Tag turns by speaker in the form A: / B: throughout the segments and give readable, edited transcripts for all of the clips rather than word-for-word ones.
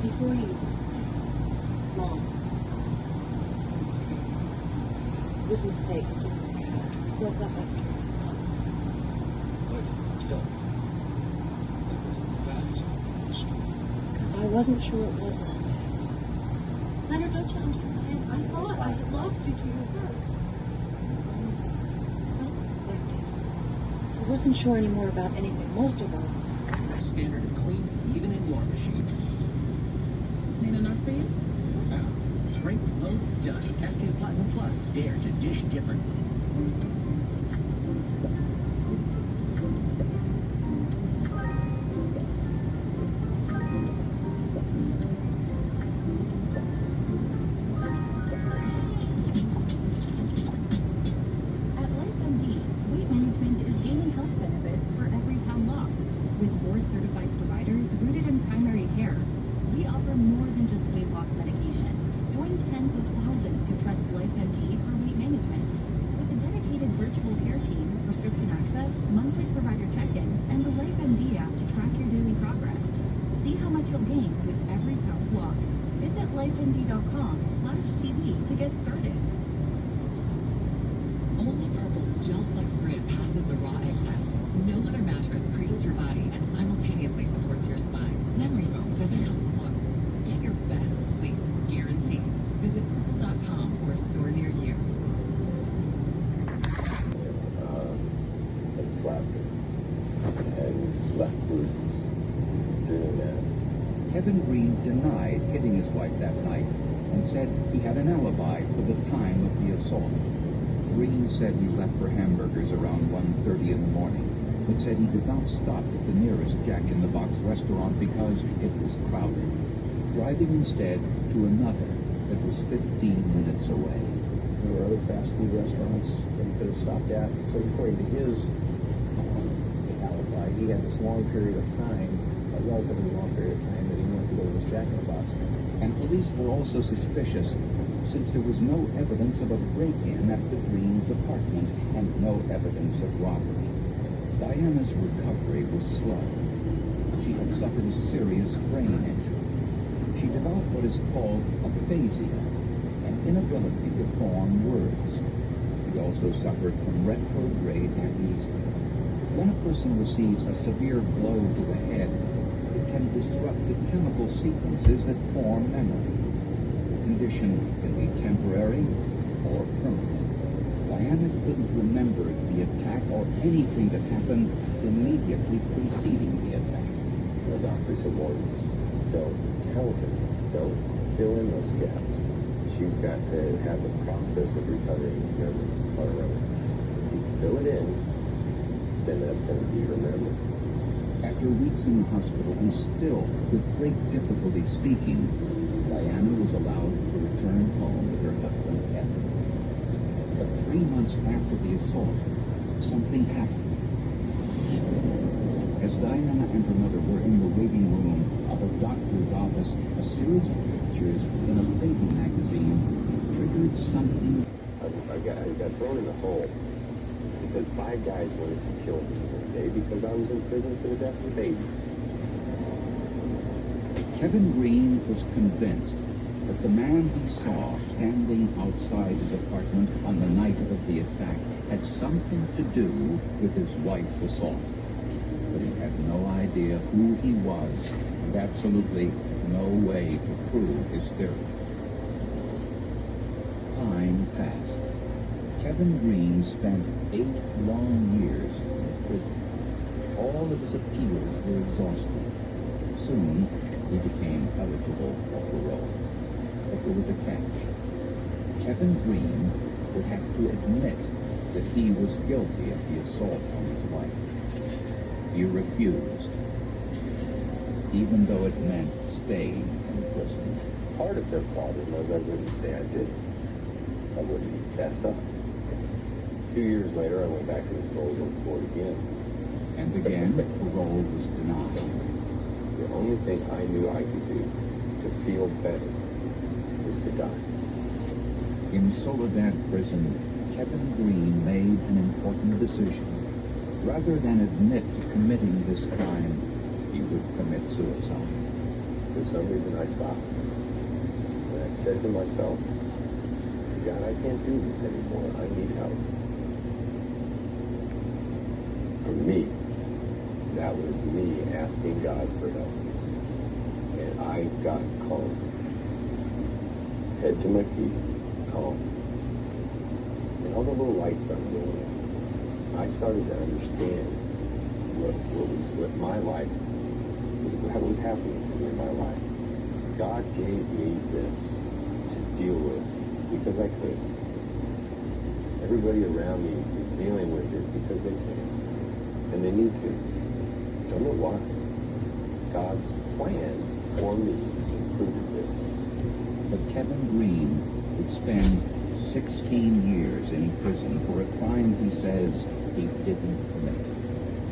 A: Before you, Mom. It was a mistake. I woke up after months. Because I wasn't sure it was all this.
B: Leonard, don't you understand? I thought I lost you to your work.
A: I wasn't sure anymore about anything. Most of us.
C: Standard of clean, even in your machine.
B: Ain't enough for you?
C: Straight, low, done. Cascade Platinum Plus. Dare to dish differently.
D: At LifeMD, weight management is gaining health benefits for every pound lost. With board-certified providers rooted in primary care, we offer more than just weight loss medication. Join tens of thousands who trust LifeMD for weight management. With a dedicated virtual care team, prescription access, monthly provider check-ins, and the LifeMD app to track your daily progress. See how much you'll gain with every pound lost. Visit lifemd.com/TV to get started.
E: Only Purple's Gel Flex Grid passes the raw egg test. No other mattress cradles your body and simultaneously supports your spine. Memory foam doesn't come close. Get your best sleep, guaranteed. Visit purple.com or a store near you.
F: And slapped her and left bruises doing that.
G: Kevin Green denied hitting his wife that night and said he had an alibi for the time of the assault. Green said he left for hamburgers around 1:30 in the morning, but said he did not stop at the nearest Jack in the Box restaurant because it was crowded, driving instead to another that was 15 minutes away.
F: There were other fast food restaurants that he could have stopped at. So according to his alibi, he had this long period of time, a relatively long period of time, that he went to go to this Jack in the Box.
G: And police were also suspicious, since there was no evidence of a break-in at the Greens' apartment and no evidence of robbery. Diana's recovery was slow. She had suffered a serious brain injury. She developed what is called aphasia, an inability to form words. She also suffered from retrograde amnesia. When a person receives a severe blow to the head, it can disrupt the chemical sequences that form memory. The condition can be temporary or permanent. Diana couldn't remember the attack or anything that happened immediately preceding the attack.
F: The doctor said once, don't tell her, don't fill in those gaps. She's got to have the process of recovering its memory on her own. If you fill it in, then that's going to be her memory.
G: After weeks in the hospital and still with great difficulty speaking, Diana was allowed to return home with her husband, Kevin. But 3 months after the assault, something happened. As Diana and her mother were in the waiting room of a doctor's office, a series of pictures in a baby magazine triggered something.
F: I got thrown in the hole because 5 guys wanted to kill me one day because I was in prison for the death of a baby.
G: Kevin Green was convinced that the man he saw standing outside his apartment on the night of the attack had something to do with his wife's assault. But he had no idea who he was and absolutely no way to prove his theory. Time passed. Kevin Green spent 8 long years in prison. all of his appeals were exhausted. Soon, he became eligible for parole. But there was a catch. Kevin Green would have to admit that he was guilty of the assault on his wife. He refused, even though it meant staying in prison.
F: Part of their problem was I wouldn't say I did it. I wouldn't fess up. 2 years later, I went back to the parole board again.
G: And again, parole was denied.
F: The only thing I knew I could do to feel better was to die.
G: In Soledad Prison, Kevin Green made an important decision. Rather than admit to committing this crime, he would commit suicide.
F: For some reason, I stopped. And I said to myself, God, I can't do this anymore. I need help. For me, that was me asking God for help. And I got calm. Head to my feet, calm. And all the little lights started going on. I started to understand what my life, what was happening to me in my life. God gave me this to deal with because I could. Everybody around me is dealing with it because they can. And they need to. Don't know why. God's plan for me included this.
G: But Kevin Green would spend 16 years in prison for a crime he says he didn't commit.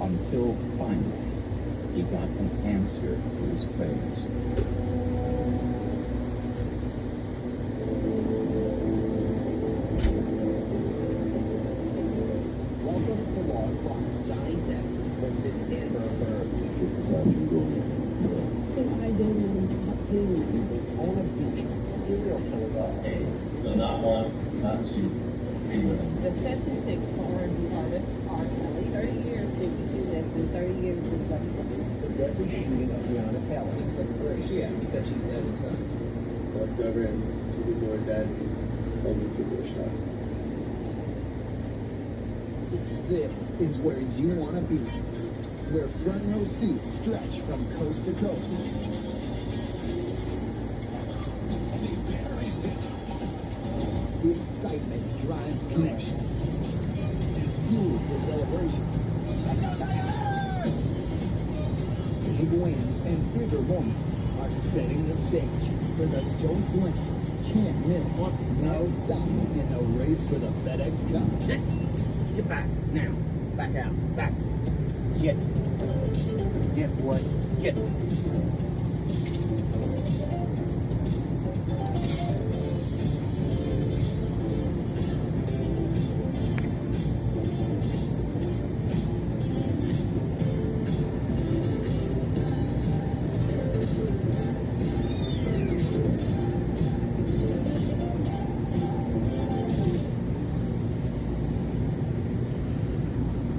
G: Until finally, he got an answer to his prayers.
C: Welcome to Law and Crime. Johnny Depp versus Amber Heard. On a beach, serial killer case.
H: No, not one, not two.
I: The sentencing for R&B artist R. Kelly, 30 years did he do this, and 30 years is what he did.
C: The deadly shooting of Breonna Taylor.
H: He said, where is she at? He said she's dead inside.
J: Walked over and to the door dead and told me to give it a shot.
C: This is where you want to be. Where front row seats stretch from coast to coast. The excitement drives connections and fuels the celebrations. Big wins and bigger moments are setting the stage for the Don't Blink, Can't Miss, No Stop in the race for the FedEx Cup. Get back now. Back out. Back. Get what? Get.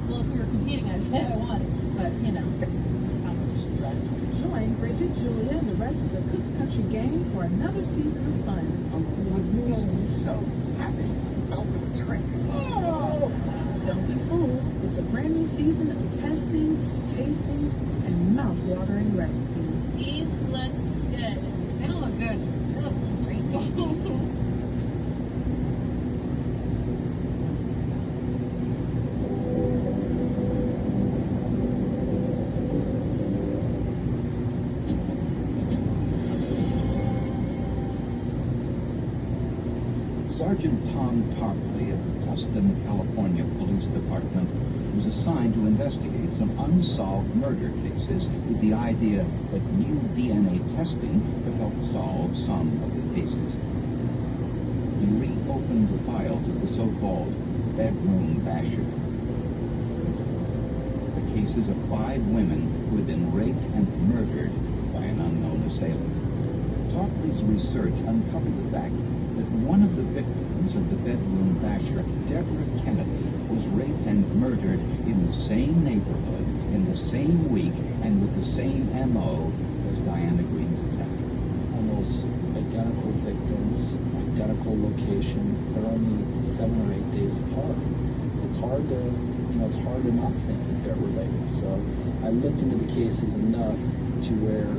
B: Well, if we were competing, I'd say I won. But, you know, this is a competition, right?
K: Join Bridget, Julia, and the rest of the Cooks Country gang for another season of fun.
C: You know me so happy. Out for the trick.
K: Oh! Don't be fooled. It's a brand new season of testings, tastings, and mouth-watering recipes.
B: These look good. They don't look good. They look great.
G: Sergeant Tom Tarpley of the Tustin, California Police Department was assigned to investigate some unsolved murder cases with the idea that new DNA testing could help solve some of the cases. He reopened the files of the so-called bedroom basher. The cases of 5 women who had been raped and murdered by an unknown assailant. Tarpley's research uncovered the fact that one of the victims of the bedroom basher, Deborah Kennedy, was raped and murdered in the same neighborhood, in the same week, and with the same M.O. as Diana Green's attack.
J: Almost identical victims, identical locations. They're only 7 or 8 days apart. It's hard to
L: it's hard to not think that they're related. So I looked into the cases enough to where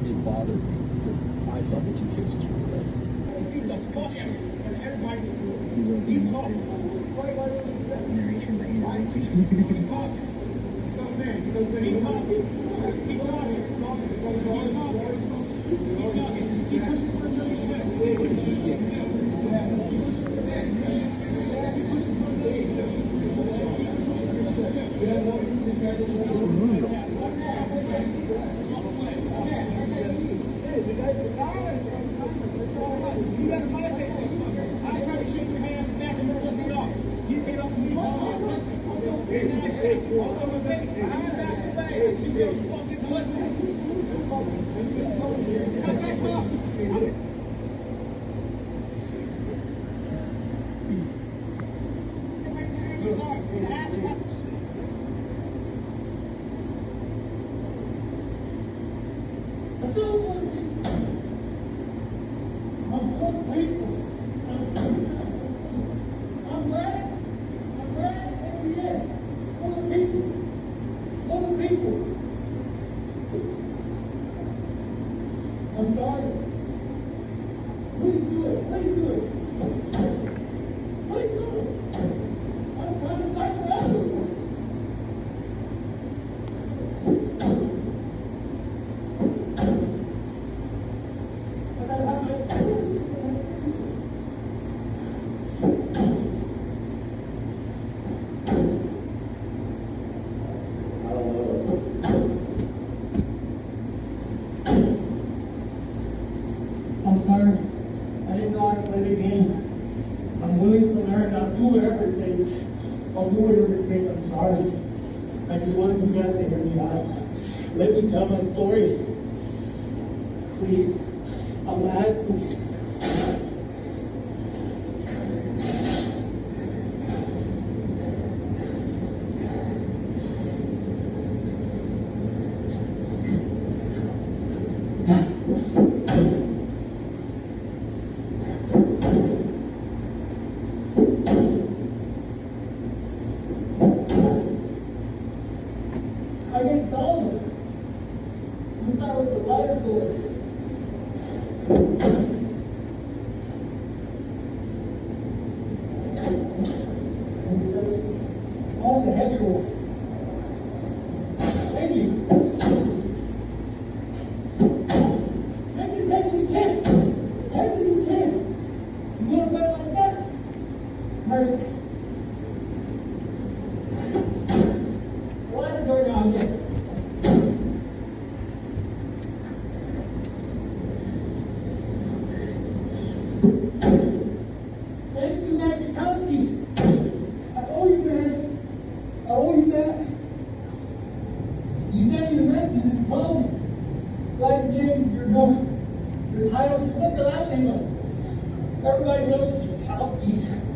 L: it bothered me that I felt the two cases were related.
M: I'm sorry. Please do it. Please do it. Please do it. I'm trying to fight for everyone. I'm sorry. I didn't know how to play the game. I'm willing to learn. I'll do whatever it takes. I'll do whatever it takes. I'm sorry. I just wanted you guys to hear me out. Let me tell my story. Please. I'm asking. I guess all of it. You start with the lighter fluid. All the heavier one. Thank you. Make it as heavy as you can. As heavy as you can. You want to play it like that? Hurt. Why the door down again? Thank you, Matt Kutowski. I owe you, man. I owe you that. You sent me the message and told me. Glad you changed your title. What's the last name of it? Everybody knows the Kutowskis.